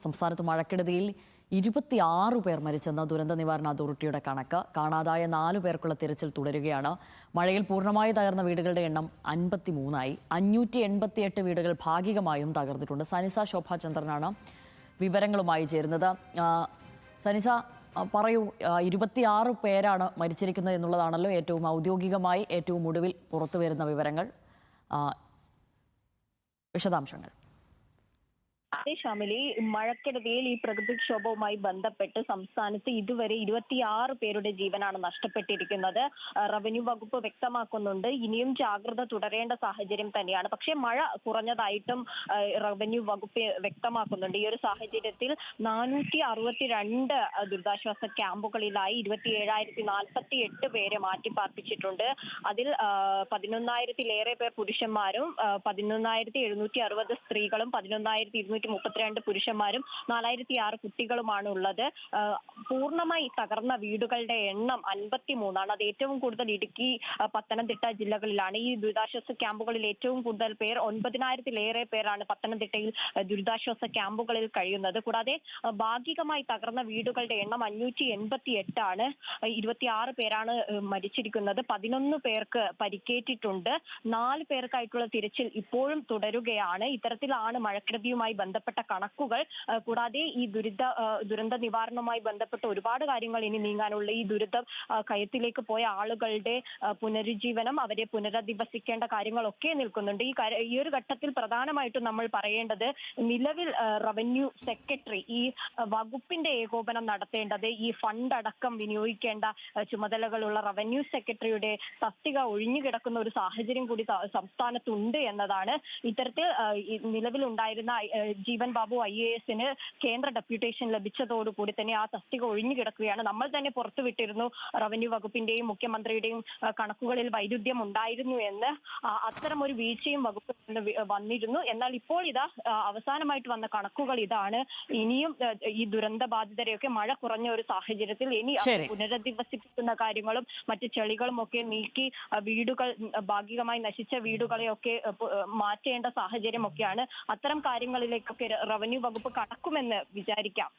സംസ്ഥാനത്ത് മഴക്കെടുതിയിൽ 26 പേർ മരിച്ചെന്ന ദുരന്ത നിവാരണ അതോറിറ്റിയുടെ കണക്ക്. കാണാതായ 4 പേർക്കുള്ള തിരച്ചിൽ തുടരുകയാണ്. മഴയിൽ പൂർണ്ണമായി തകർന്ന വീടുകളുടെ എണ്ണം 53ആയി. 588 വീടുകൾ ഭാഗികമായും തകർന്നിട്ടുണ്ട്. സനിസ ശോഭാചന്ദ്രനാണ് വിവരങ്ങളുമായി ചേരുന്നത്. സനിസ, പറയൂ, 26 പേരാണ് മരിച്ചിരിക്കുന്നത് എന്നുള്ളതാണല്ലോ ഏറ്റവും ഔദ്യോഗികമായി ഏറ്റവും ഒടുവിൽ പുറത്തു വരുന്ന വിവരങ്ങൾ. വിശദാംശങ്ങൾ. അതെ ഷാമിലി, മഴക്കെടുതിയിൽ ഈ പ്രകൃതിക്ഷോഭവുമായി ബന്ധപ്പെട്ട് സംസ്ഥാനത്ത് ഇതുവരെ 26 പേരുടെ ജീവനാണ് നഷ്ടപ്പെട്ടിരിക്കുന്നത്. റവന്യൂ വകുപ്പ് വ്യക്തമാക്കുന്നുണ്ട് ഇനിയും ജാഗ്രത തുടരേണ്ട സാഹചര്യം തന്നെയാണ്. പക്ഷേ മഴ കുറഞ്ഞതായിട്ടും റവന്യൂ വകുപ്പ് വ്യക്തമാക്കുന്നുണ്ട്. ഈ ഒരു സാഹചര്യത്തിൽ 462 ദുരിതാശ്വാസ ക്യാമ്പുകളിലായി 27,048 പേരെ മാറ്റിപ്പാർപ്പിച്ചിട്ടുണ്ട്. അതിൽ 11,000-ലേറെ പേർ പുരുഷന്മാരും 11,760 സ്ത്രീകളും 11,232 പുരുഷന്മാരും 4,006 കുട്ടികളുമാണ് ഉള്ളത്. പൂർണ്ണമായി തകർന്ന വീടുകളുടെ എണ്ണം 53ആണ്. അത് ഏറ്റവും കൂടുതൽ ഇടുക്കി, പത്തനംതിട്ട ജില്ലകളിലാണ്. ഈ ദുരിതാശ്വാസ ക്യാമ്പുകളിൽ ഏറ്റവും കൂടുതൽ പേർ 9,000-ലേറെ പേരാണ് പത്തനംതിട്ടയിൽ ദുരിതാശ്വാസ ക്യാമ്പുകളിൽ കഴിയുന്നത്. കൂടാതെ ഭാഗികമായി തകർന്ന വീടുകളുടെ എണ്ണം 588 ആണ്. 26 പേരാണ് മരിച്ചിരിക്കുന്നത്. 11 പേർക്ക് പരിക്കേറ്റിട്ടുണ്ട്. 4 പേർക്കായിട്ടുള്ള തിരച്ചിൽ ഇപ്പോഴും തുടരുകയാണ്. ഇത്തരത്തിലാണ് മഴക്കെടുതിയുമായി ബന്ധപ്പെട്ട കണക്കുകൾ. കൂടാതെ ഈ ദുരന്ത നിവാരണവുമായി ബന്ധപ്പെട്ട ഒരുപാട് കാര്യങ്ങൾ ഇനി നീങ്ങാനുള്ള ഈ കയത്തിലേക്ക് പോയ ആളുകളുടെ പുനരുജ്ജീവനം, അവരെ പുനരധിവസിക്കേണ്ട കാര്യങ്ങളൊക്കെ നിൽക്കുന്നുണ്ട്. ഈ ഒരു ഘട്ടത്തിൽ പ്രധാനമായിട്ടും നമ്മൾ പറയേണ്ടത്, നിലവിൽ റവന്യൂ സെക്രട്ടറി ഈ വകുപ്പിന്റെ ഏകോപനം നടത്തേണ്ടത്, ഈ ഫണ്ട് അടക്കം വിനിയോഗിക്കേണ്ട ചുമതലകളുള്ള റവന്യൂ സെക്രട്ടറിയുടെ തസ്തിക ഒഴിഞ്ഞുകിടക്കുന്ന ഒരു സാഹചര്യം കൂടി സംസ്ഥാനത്തുണ്ട് എന്നതാണ്. ഇത്തരത്തിൽ നിലവിലുണ്ടായിരുന്ന ജീവൻ ബാബു IAS-ന് കേന്ദ്ര ഡെപ്യൂട്ടേഷൻ ലഭിച്ചതോടുകൂടി തന്നെ ആ തസ്തിക ഒഴിഞ്ഞു കിടക്കുകയാണ്. നമ്മൾ തന്നെ പുറത്തുവിട്ടിരുന്നു റവന്യൂ വകുപ്പിന്റെയും മുഖ്യമന്ത്രിയുടെയും കണക്കുകളിൽ വൈരുദ്ധ്യം ഉണ്ടായിരുന്നു എന്ന്. അത്തരം ഒരു വീഴ്ചയും വകുപ്പിൽ വന്നിരുന്നു. എന്നാൽ ഇപ്പോൾ ഇതാ അവസാനമായിട്ട് വന്ന കണക്കുകൾ ഇതാണ്. ഇനിയും ഈ ദുരന്ത ബാധിതരെയൊക്കെ മഴ കുറഞ്ഞ ഒരു സാഹചര്യത്തിൽ ഇനി പുനരധിവസിപ്പിക്കുന്ന കാര്യങ്ങളും മറ്റ് ചെളികളും ഒക്കെ നീക്കി വീടുകൾ, ഭാഗികമായി നശിച്ച വീടുകളെയൊക്കെ മാറ്റേണ്ട സാഹചര്യം ഒക്കെയാണ്. അത്തരം കാര്യങ്ങളിലേക്കൊക്കെ റവന്യൂ വകുപ്പ് കടക്കുമെന്ന് വിചാരിക്കാം.